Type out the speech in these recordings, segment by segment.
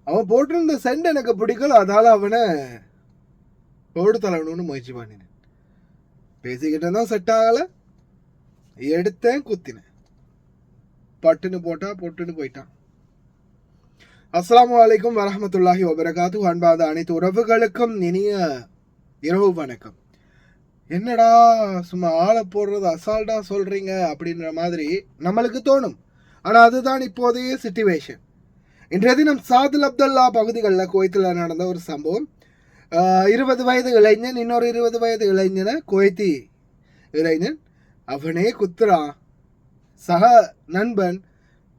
அவன் போட்டிருந்த சென்ட் எனக்கு பிடிக்கல, அதால அவனை போடு தள்ளணும்னு முயற்சி பண்ணினேன். பேசிக்கிட்டே தான் செட் ஆகலை, எடுத்தேன் குத்தினேன், பட்டுன்னு போட்டா பொட்டுன்னு போயிட்டான். அஸ்ஸலாமு அலைக்கும் வரஹ்மத்துல்லாஹி வபரகாத்து. அன்பாத அனைத்து உறவுகளுக்கும் இனிய இரவு வணக்கம். என்னடா சும்மா ஆளை போடுறது அசால்ட்டா சொல்றீங்க அப்படின்ற மாதிரி நம்மளுக்கு தோணும். ஆனால் அதுதான் இப்போதைய சிச்சுவேஷன். இன்றைய தினம் சாதுல் அப்துல்லா பகுதிகளில் குவைத்தில் நடந்த ஒரு சம்பவம். 20 வயது இளைஞன் இன்னொரு 20 வயது இளைஞனை, குவைத்தி இளைஞன், அவனே குத்துறான், சக நண்பன்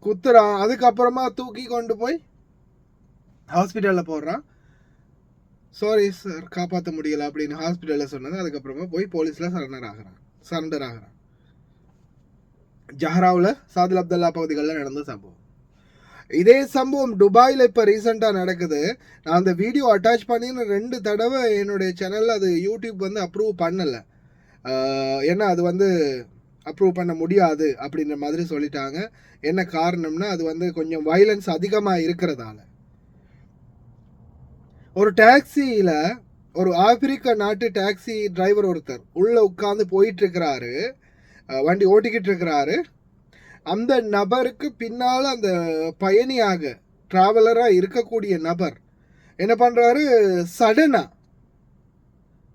குத்துறான். அதுக்கப்புறமா தூக்கி கொண்டு போய் ஹாஸ்பிட்டலில் போடுறான். சாரி சார், காப்பாற்ற முடியலை அப்படின்னு ஹாஸ்பிட்டலில் சொன்னது. அதுக்கப்புறமா போய் போலீஸில் சரண்டர் ஆகிறான். ஜஹராவில் சாதுல் அப்துல்லா பகுதிகளில் நடந்த சம்பவம். இதே சம்பவம் துபாயில் இப்போ ரீசெண்டாக நடக்குது. நான் அந்த வீடியோ அட்டாச் பண்ணி 2 தடவை என்னுடைய சேனலில் அது யூடியூப் வந்து அப்ரூவ் பண்ணலை. ஏன்னா அது வந்து அப்ரூவ் பண்ண முடியாது அப்படின்ற மாதிரி சொல்லிட்டாங்க. என்ன காரணம்னா அது வந்து கொஞ்சம் வைலன்ஸ் அதிகமாக இருக்கிறதால. ஒரு டாக்ஸியில் ஒரு ஆப்பிரிக்க நாட்டு டாக்ஸி டிரைவர் ஒருத்தர் உள்ளே உட்காந்து போயிட்டுருக்கிறாரு, வண்டி ஓட்டிக்கிட்டு இருக்கிறாரு. அந்த நபருக்கு பின்னால் அந்த பயணியாக ட்ராவலராக இருக்கக்கூடிய நபர் என்ன பண்ணுறாரு, சடனாக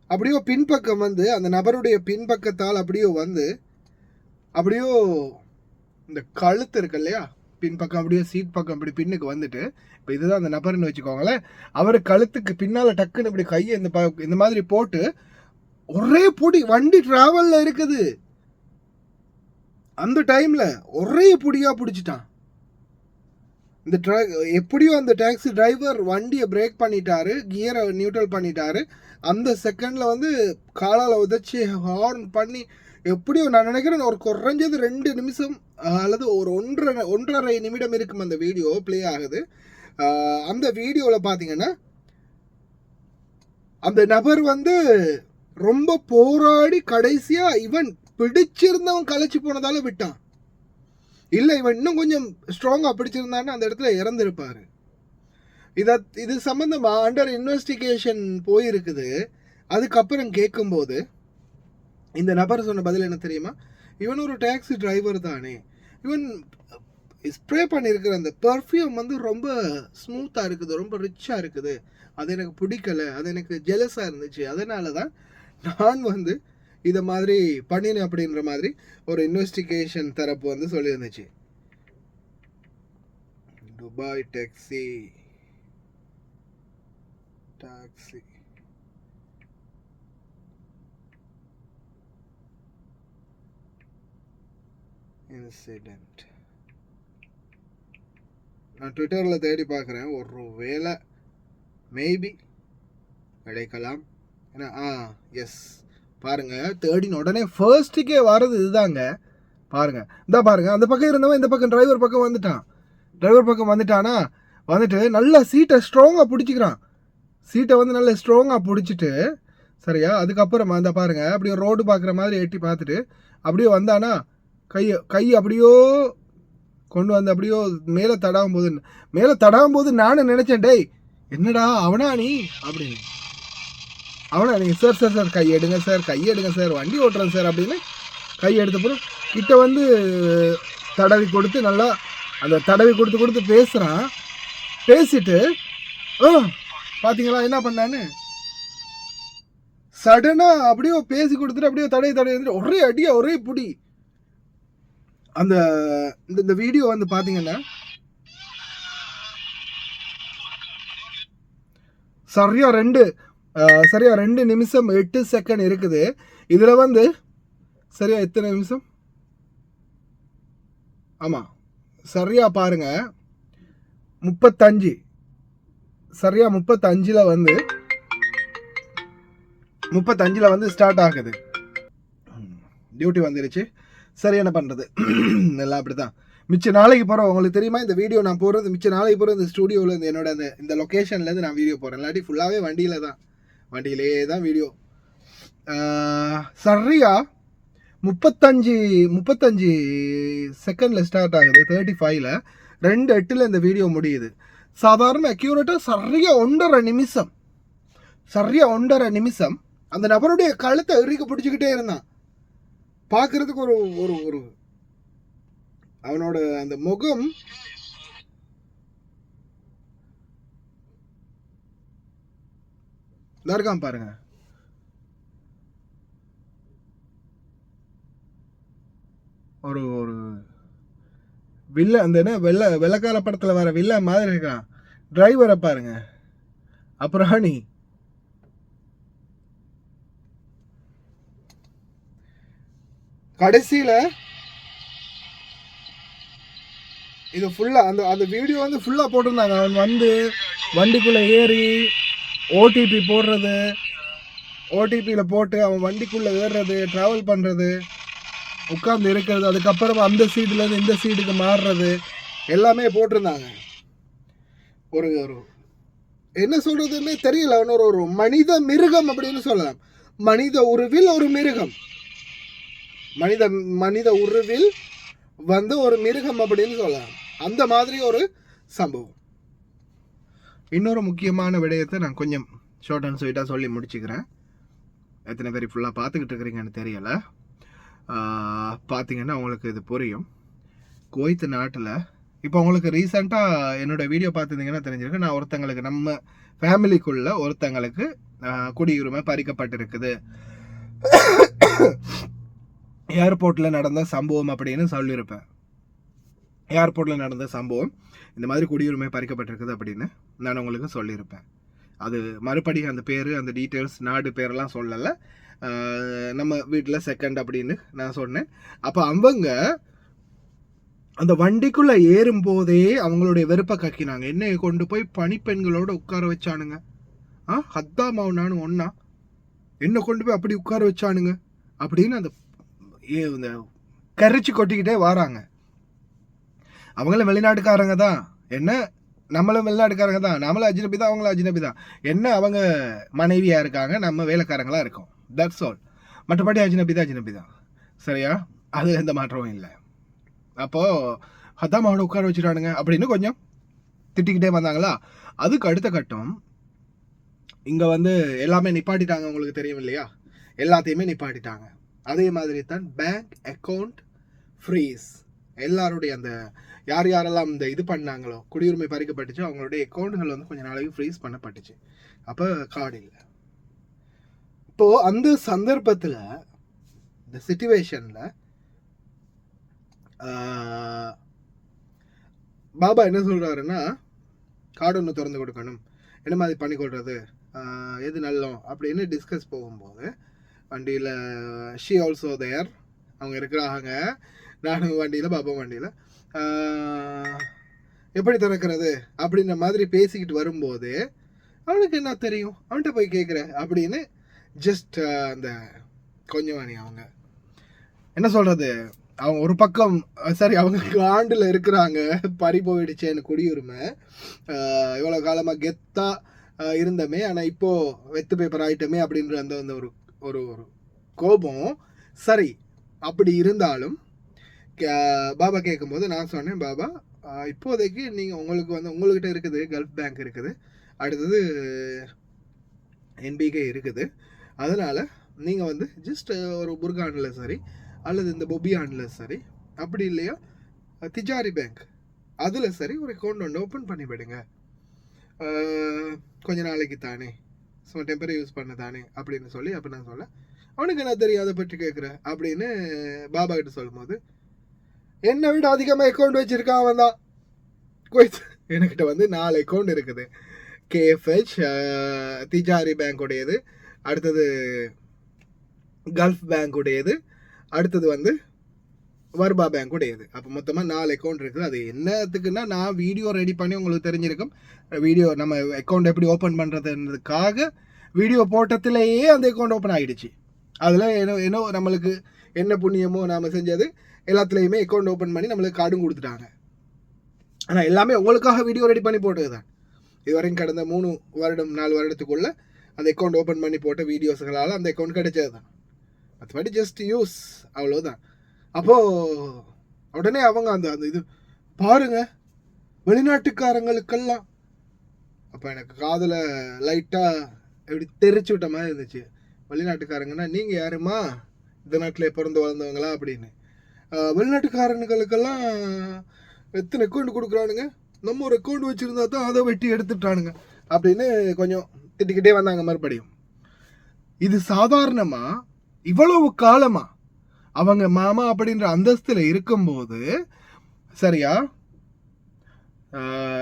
அப்படியோ பின்பக்கம் வந்து அந்த நபருடைய பின்பக்கத்தால் அப்படியோ இந்த கழுத்து இருக்கு இல்லையா, பின்பக்கம் அப்படியே சீட் பக்கம் அப்படி பின்னுக்கு வந்துட்டு, இப்போ இதுதான் அந்த நபர்னு வச்சுக்கோங்களேன், அவர் கழுத்துக்கு பின்னால் டக்குன்னு இப்படி கையை இந்த மாதிரி போட்டு ஒரே பொடி, வண்டி டிராவலில் இருக்குது, அந்த டைமில் ஒரே பொடியாக பிடிச்சிட்டான். எப்படியோ அந்த டாக்ஸி டிரைவர் வண்டியை பிரேக் பண்ணிட்டாரு, கியரை நியூட்ரல் பண்ணிட்டாரு. அந்த செகண்டில் வந்து காலால் உதச்சி ஹார்ன் பண்ணி எப்படியோ நான் நினைக்கிறேன் ஒரு குறைஞ்சது 2 நிமிஷம் அல்லது ஒரு 1.5 நிமிடம் இருக்கும் அந்த வீடியோ ப்ளே ஆகுது. அந்த வீடியோவில் பார்த்தீங்கன்னா அந்த நபர் வந்து ரொம்ப போராடி கடைசியாக இவன் பிடிச்சிருந்தவன் கலைச்சி போனதால விட்டான். இல்லை, இவன் இன்னும் கொஞ்சம் ஸ்ட்ராங்காக பிடிச்சிருந்தான்னு அந்த இடத்துல இறந்துருப்பார். இது சம்மந்தமாக அண்டர் இன்வெஸ்டிகேஷன் போயிருக்குது. அதுக்கப்புறம் கேட்கும்போது இந்த நபர் சொன்ன பதில் என்ன தெரியுமா, இவன் ஒரு டாக்ஸி டிரைவர் தானே, இவன் ஸ்ப்ரே பண்ணியிருக்கிற அந்த பர்ஃப்யூம் வந்து ரொம்ப ஸ்மூத்தாக இருக்குது, ரொம்ப ரிச்சாக இருக்குது, அது எனக்கு பிடிக்கலை, அது எனக்கு ஜெலஸாக இருந்துச்சு, அதனால தான் நான் வந்து இதை மாதிரி பண்ணினேன் அப்படின்ற மாதிரி ஒரு இன்வெஸ்டிகேஷன் தரப்பு வந்து சொல்லியிருந்துச்சு. Dubai taxi incident. நான் ட்விட்டரில் தேடி பார்க்குறேன், ஒரு வேளை மேபி கிடைக்கலாம். ஏன்னா எஸ் பாருங்கள், தேடின உடனே ஃபர்ஸ்ட்டுக்கே வர்றது இதுதாங்க. பாருங்கள், இந்த பாருங்கள், அந்த பக்கம் இருந்தவன் இந்த பக்கம் டிரைவர் பக்கம் வந்துட்டானா, வந்துட்டு நல்லா சீட்டை ஸ்ட்ராங்காக பிடிச்சிக்கிறான். சீட்டை வந்து நல்லா ஸ்ட்ராங்காக பிடிச்சிட்டு சரியா, அதுக்கப்புறமா இந்த பாருங்கள் அப்படியே ரோடு பார்க்குற மாதிரி எட்டி பார்த்துட்டு அப்படியே வந்தானா, கை அப்படியோ கொண்டு வந்து அப்படியோ மேலே தடாகும் போது நானும் நினச்சேன், டேய் என்னடா அவனா நீ அப்படின்னு. அவனா நீ சார் கையெடுங்க சார், வண்டி ஓட்டுறேன் சார் அப்படின்னு கையெடுத்தப்புறம் கிட்ட வந்து தடவி கொடுத்து நல்லா அந்த தடவி கொடுத்து பேசுகிறான். பேசிட்டு பார்த்தீங்களா என்ன பண்ணான்னு, சடனாக அப்படியோ பேசி கொடுத்துட்டு அப்படியே தடவி வந்துட்டு ஒரே அடியா ஒரே புடி. அந்த இந்த வீடியோ வந்து பார்த்தீங்கன்னா சரியா 2 நிமிஷம் 8 செகண்ட் இருக்குது. இதில் வந்து சரியா எத்தனை நிமிஷம், ஆமாம் சரியா பாருங்க 35, சரியா 35ல் வந்து ஸ்டார்ட் ஆகுது, டியூட்டி வந்துருச்சு. சரி, என்ன பண்ணுறது, எல்லாம் அப்படி தான். மிச்ச நாளைக்கு போகிறோம். உங்களுக்கு தெரியுமா, இந்த வீடியோ நான் போடுறது மிச்ச நாளைக்கு போகிற இந்த ஸ்டூடியோவில் இருந்து என்னோட இந்த லொக்கேஷன்லேருந்து நான் வீடியோ போடுறேன். இல்லாட்டி ஃபுல்லாகவே வண்டியிலே தான் வீடியோ. சரியா 35 செகண்டில் ஸ்டார்ட் ஆகுது, 35ல் 2:08 இந்த வீடியோ முடியுது. சாதாரண அக்யூரேட்டாக சரியாக 1.5 நிமிஷம் அந்த நபருடைய கழுத்தை இறுக்கி பிடிச்சிக்கிட்டே இருந்தான். பார்க்கறதுக்கு ஒரு ஒரு ஒரு அவனோட அந்த முகம் இருக்கான் பாருங்க. ஒரு ஒரு வில்ல அந்த என்ன வெள்ளக்கார படத்தில் வர வில்ல மாதிரி இருக்கான். டிரைவரை பாருங்க. அப்புறம் நீ கடைசியில் இது ஃபுல்லாக அந்த வீடியோ வந்து ஃபுல்லாக போட்டிருந்தாங்க. அவன் வந்து வண்டிக்குள்ளே ஏறி ஓடிபி போடுறது, ஓடிபியில் போட்டு அவன் வண்டிக்குள்ளே ஏறுறது, ட்ராவல் பண்ணுறது, உட்காந்து இருக்கிறது, அதுக்கப்புறம் அந்த சீட்டுலேருந்து இந்த சீட்டுக்கு மாறுறது எல்லாமே போட்டிருந்தாங்க. ஒரு ஒரு என்ன சொல்கிறதுன்னே தெரியல. அவன் ஒரு மனித மிருகம் அப்படின்னு சொல்லலாம். மனித உருவில் ஒரு மிருகம், மனித உருவில் வந்து ஒரு மிருகம் அப்படின்னு சொல்லலாம். அந்த மாதிரி ஒரு சம்பவம். இன்னொரு முக்கியமான விடயத்தை நான் கொஞ்சம் ஷார்ட் அண்ட் ஸ்வீட்டாக சொல்லி முடிச்சுக்கிறேன். எத்தனை பேர் ஃபுல்லாக பார்த்துக்கிட்டு இருக்கிறீங்கன்னு தெரியலை. பார்த்தீங்கன்னா உங்களுக்கு இது புரியும். குவைத் நாட்டில் இப்போ உங்களுக்கு ரீசெண்டாக என்னோடய வீடியோ பார்த்துருந்தீங்கன்னா தெரிஞ்சிருக்கு. நான் ஒருத்தங்களுக்கு நம்ம ஃபேமிலிக்குள்ள ஒருத்தங்களுக்கு குடியுரிமை பறிக்கப்பட்டிருக்குது, ஏர்போர்ட்டில் நடந்த சம்பவம் அப்படின்னு சொல்லியிருப்பேன். ஏர்போர்ட்டில் நடந்த சம்பவம் இந்த மாதிரி குடியுரிமை பறிக்கப்பட்டிருக்குது அப்படின்னு நான் உங்களுக்கு சொல்லியிருப்பேன். அது மறுபடி அந்த பேர், அந்த டீட்டெயில்ஸ், நாடு பேரெல்லாம் சொல்லலை. நம்ம வீட்டில் செகண்ட் அப்படின்னு நான் சொன்னேன். அப்போ அவங்க அந்த வண்டிக்குள்ளே ஏறும்போதே அவங்களுடைய வெறுப்பை கக்கினாங்க. என்னை கொண்டு போய் பணிப்பெண்களோட உட்கார வச்சானுங்க. ஹத்தா மாவுனானு ஒன்னா என்னை கொண்டு போய் அப்படி உட்கார வச்சானுங்க அப்படின்னு அந்த கரிச்சு கொட்டிக்கிட்டே வராங்க. அவங்களும் வெளிநாட்டுக்காரங்க தான், என்ன நம்மளும் வெளிநாட்டுக்காரங்க தான், நம்மளும் அஜ்னபி தான், அவங்களும் அஜ்னபி தான். என்ன அவங்க மனைவியாக இருக்காங்க, நம்ம வேலைக்காரங்களாக இருக்கோம். That's all. மற்றபடி அஜ்னபி தான். சரியா? அது எந்த மாற்றமும் இல்லை. அப்போது ஹத்தாமாவோட உட்கார வச்சுட்டானுங்க அப்படின்னு கொஞ்சம் திட்டிக்கிட்டே வந்தாங்களா. அதுக்கு அடுத்த கட்டம் இங்கே வந்து எல்லாமே நிப்பாட்டிட்டாங்க. உங்களுக்கு தெரியும் இல்லையா? எல்லாத்தையுமே நிப்பாட்டிட்டாங்க. அதே மாதிரி தான் பேங்க் அக்கௌண்ட் ஃப்ரீஸ். எல்லாருடைய அந்த யாரெல்லாம் இந்த இது பண்ணாங்களோ, குடியுரிமை பறிக்கப்பட்டுச்சு, அவங்களுடைய அக்கௌண்ட்டுகள் வந்து கொஞ்சம் நாளைக்கு ஃப்ரீஸ் பண்ணப்பட்டுச்சு. அப்போ கார்டு இல்லை. இப்போது அந்த சந்தர்ப்பத்தில், இந்த சிச்சுவேஷனில் பாபா என்ன சொல்கிறாருன்னா, கார்டு ஒன்று திறந்து கொடுக்கணும், என்ன மாதிரி பண்ணி கொடுறது, எது நல்லோம் அப்படின்னு டிஸ்கஸ் போகும்போது வண்டியில் ஷி ஆல்சோ தேர், அவங்க இருக்கிறாங்க. நானும் வண்டியில், பாபா வண்டியில் எப்படி திறக்கிறது அப்படின்ற மாதிரி பேசிக்கிட்டு வரும்போது அவனுக்கு என்ன தெரியும், அவன்கிட்ட போய் கேட்குற அப்படின்னு ஜஸ்ட் அந்த கொஞ்சம் அவங்க என்ன சொல்கிறது, அவங்க ஒரு பக்கம் சரி அவங்க ஆண்டில் இருக்கிறாங்க, பறி போயிடுச்சேன்னு குடியுரிமை, இவ்வளோ காலமாக கெத்தாக இருந்தமே, ஆனால் இப்போது வெத்து பேப்பர் ஆகிட்டோமே அப்படின்ற அந்த அந்த ஒரு ஒரு ஒரு கோபம். சரி, அப்படி இருந்தாலும் பாபா கேட்கும்போது நான் சொன்னேன், பாபா இப்போதைக்கு நீங்கள் உங்களுக்கு வந்து உங்கள்கிட்ட இருக்குது கல்ஃப் பேங்க் இருக்குது, அடுத்தது என்பிகே இருக்குது, அதனால் நீங்கள் வந்து ஜஸ்ட் ஒரு புர்கானில் சரி அல்லது இந்த பொபியானில் சரி, அப்படி இல்லையா திஜாரி பேங்க் அதில் சரி ஒரு அக்கௌண்ட் ஒன்று ஓப்பன் பண்ணி விடுங்க, கொஞ்ச நாளைக்கு தானே, ஸோ டெம்பரரி யூஸ் பண்ண தானே அப்படின்னு சொல்லி. அப்போ நான் சொல்ல, அவனுக்கு என்ன தெரியும் அதை பற்றி கேட்குற அப்படின்னு பாபா கிட்ட சொல்லும்போது, என்னை விட அதிகமாக அக்கௌண்ட் வச்சுருக்கான் அவன் தான். என்கிட்ட வந்து 4 அக்கௌண்ட் இருக்குது. கேஎஃப்ஹெச், திஜாரி பேங்க்குடையது, அடுத்தது கல்ஃப் பேங்க்குடையது, அடுத்தது வந்து வர்பா பேங்க்குடையது. அப்போ மொத்தமாக 4 அக்கௌண்ட் இருக்குது. அது என்னத்துக்குன்னா, நான் வீடியோ ரெடி பண்ணி உங்களுக்கு தெரிஞ்சிருக்கும், வீடியோ நம்ம அக்கௌண்ட் எப்படி ஓப்பன் பண்ணுறதுன்றதுக்காக வீடியோ போட்டத்திலேயே அந்த அக்கௌண்ட் ஓப்பன் ஆகிடுச்சு. அதில் ஏன்னோ நம்மளுக்கு என்ன புண்ணியமோ நாம் செஞ்சது எல்லாத்துலேயுமே அக்கௌண்ட் ஓப்பன் பண்ணி நம்மளுக்கு கார்டும் கொடுத்துட்டாங்க. ஆனால் எல்லாமே உங்களுக்காக வீடியோ ரெடி பண்ணி போட்டது தான். இதுவரைக்கும் கடந்த 3 வருடம் 4 வருடத்துக்குள்ளே அந்த அக்கௌண்ட் ஓப்பன் பண்ணி போட்ட வீடியோஸ்களால் அந்த அக்கௌண்ட் கிடைச்சது தான். மற்றபடி ஜஸ்ட் யூஸ், அவ்வளோதான். அப்போது உடனே அவங்க அந்த அந்த இது பாருங்கள், வெளிநாட்டுக்காரங்களுக்கெல்லாம் அப்போ எனக்கு காதில் லைட்டாக எப்படி தெரிச்சு விட்ட மாதிரி இருந்துச்சு. வெளிநாட்டுக்காரங்கன்னா நீங்கள் யாருமா இந்த நாட்டில் பிறந்து வளர்ந்தவங்களா அப்படின்னு. வெளிநாட்டுக்காரனுங்களுக்கெல்லாம் எத்தனை அக்கௌண்ட் கொடுக்குறானுங்க, நம்ம ஒரு அக்கௌண்ட் வச்சுருந்தா தான் அதை வெட்டி எடுத்துட்டானுங்க அப்படின்னு கொஞ்சம் திட்டிக்கிட்டே வந்தாங்க மறுபடியும். இது சாதாரணமாக இவ்வளவு காலமாக அவங்க மாமா அப்படின்ற அந்தஸ்தில் இருக்கும்போது சரியா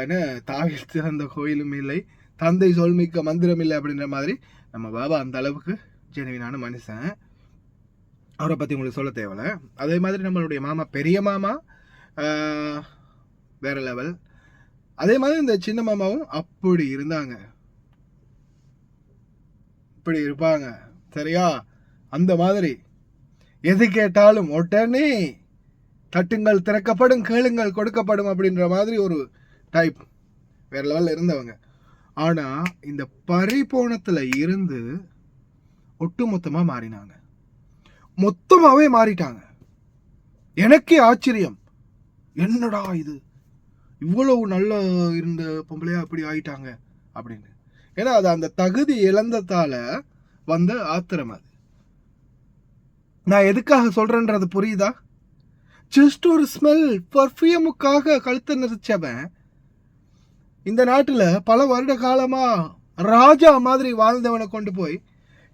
என்ன தாவில் சிறந்த கோயிலும் இல்லை, தந்தை சொல்மிக்க மந்திரம் இல்லை அப்படின்ற மாதிரி நம்ம பாபா அந்த அளவுக்கு ஜெனுவினான மனுஷன். அவரை பற்றி உங்களுக்கு சொல்ல தேவையில்ல. அதே மாதிரி நம்மளுடைய மாமா பெரிய மாமா வேற லெவல். அதே மாதிரி இந்த சின்ன மாமாவும் அப்படி இருந்தாங்க, இப்படி இருப்பாங்க சரியா. அந்த மாதிரி எது கேட்டாலும் உடனே தட்டுங்கள் திறக்கப்படும், கேளுங்கள் கொடுக்கப்படும் அப்படின்ற மாதிரி ஒரு டைப் வேற லெவலில் இருந்தவங்க. ஆனால் இந்த பரிபோணத்தில் இருந்து ஒட்டுமொத்தமாக மாறினாங்க, மொத்தமாகவே மாறிட்டாங்க. எனக்கே ஆச்சரியம், என்னடா இது இவ்வளவு நல்ல இருந்த பொம்பளையா அப்படி ஆயிட்டாங்க அப்படின்னு. ஏன்னா அது அந்த தகுதி இழந்ததால வந்த ஆத்திரம். அது நான் எதுக்காக சொல்றேன்றது புரியுதா? ஜஸ்ட் ஒரு ஸ்மெல் பர்ஃப்யூமுக்காக கழுத்தை நெரிச்சவன் இந்த நாட்டில் பல வருட காலமா ராஜா மாதிரி வாழ்ந்தவனை கொண்டு போய்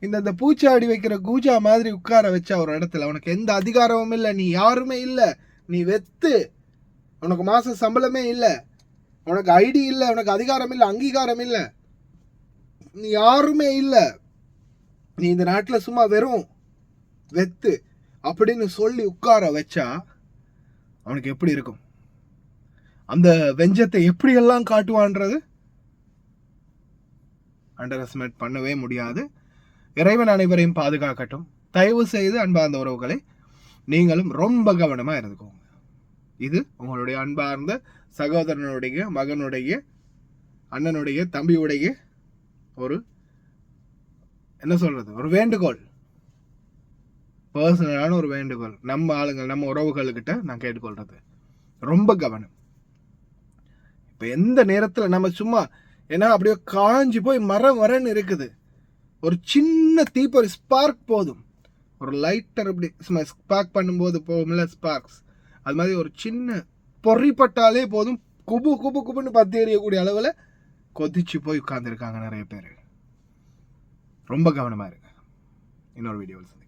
இந்த பூச்சாடி வைக்கிற கூஜா மாதிரி உட்கார வச்ச ஒரு இடத்துல, உனக்கு எந்த அதிகாரமும் இல்லை, நீ யாருமே இல்லை, நீ வெத்து, உனக்கு மாச சம்பளமே இல்லை, உனக்கு ஐடி இல்லை, உனக்கு அதிகாரம் இல்லை, அங்கீகாரம் இல்லை, நீ யாருமே இல்லை, நீ இந்த நாட்டில் சும்மா வெறும் வெத்து அப்படின்னு சொல்லி உட்கார வச்சா அவனுக்கு எப்படி இருக்கும்? அந்த வெஞ்சத்தை எப்படியெல்லாம் காட்டுவான்றது அண்டர் எஸ்டிமேட் பண்ணவே முடியாது. இறைவன் அனைவரையும் பாதுகாக்கட்டும். தயவு செய்து அன்பார்ந்த உறவுகளை நீங்களும் ரொம்ப கவனமாக இருந்துக்கோங்க. இது உங்களுடைய அன்பார்ந்த சகோதரனுடைய, மகனுடைய, அண்ணனுடைய, தம்பியுடைய ஒரு என்ன சொல்றது, ஒரு வேண்டுகோள், பர்சனலான ஒரு வேண்டுகோள். நம்ம ஆளுங்கள், நம்ம உறவுகள்கிட்ட நான் கேட்டுக்கொள்றது ரொம்ப கவனம். இப்போ எந்த நேரத்தில் நம்ம சும்மா ஏன்னா அப்படியே காஞ்சி போய் மரன்னு இருக்குது, ஒரு சின்ன தீப்பொறி ஸ்பார்க் போதும், ஒரு லைட்டர் இப்படி சும்மா ஸ்பார்க் பண்ணும்போது போகும்ல ஸ்பார்க்ஸ், அது மாதிரி ஒரு சின்ன பொறிப்பட்டாலே போதும், குபு குபு குபுன்னு பற்றி எறியக்கூடிய அளவில் கொதிச்சு போய் உட்கார்ந்துருக்காங்க நிறைய பேர். ரொம்ப கவனமாக இருங்க. இன்னொரு வீடியோவில் சந்திக்கலாம்.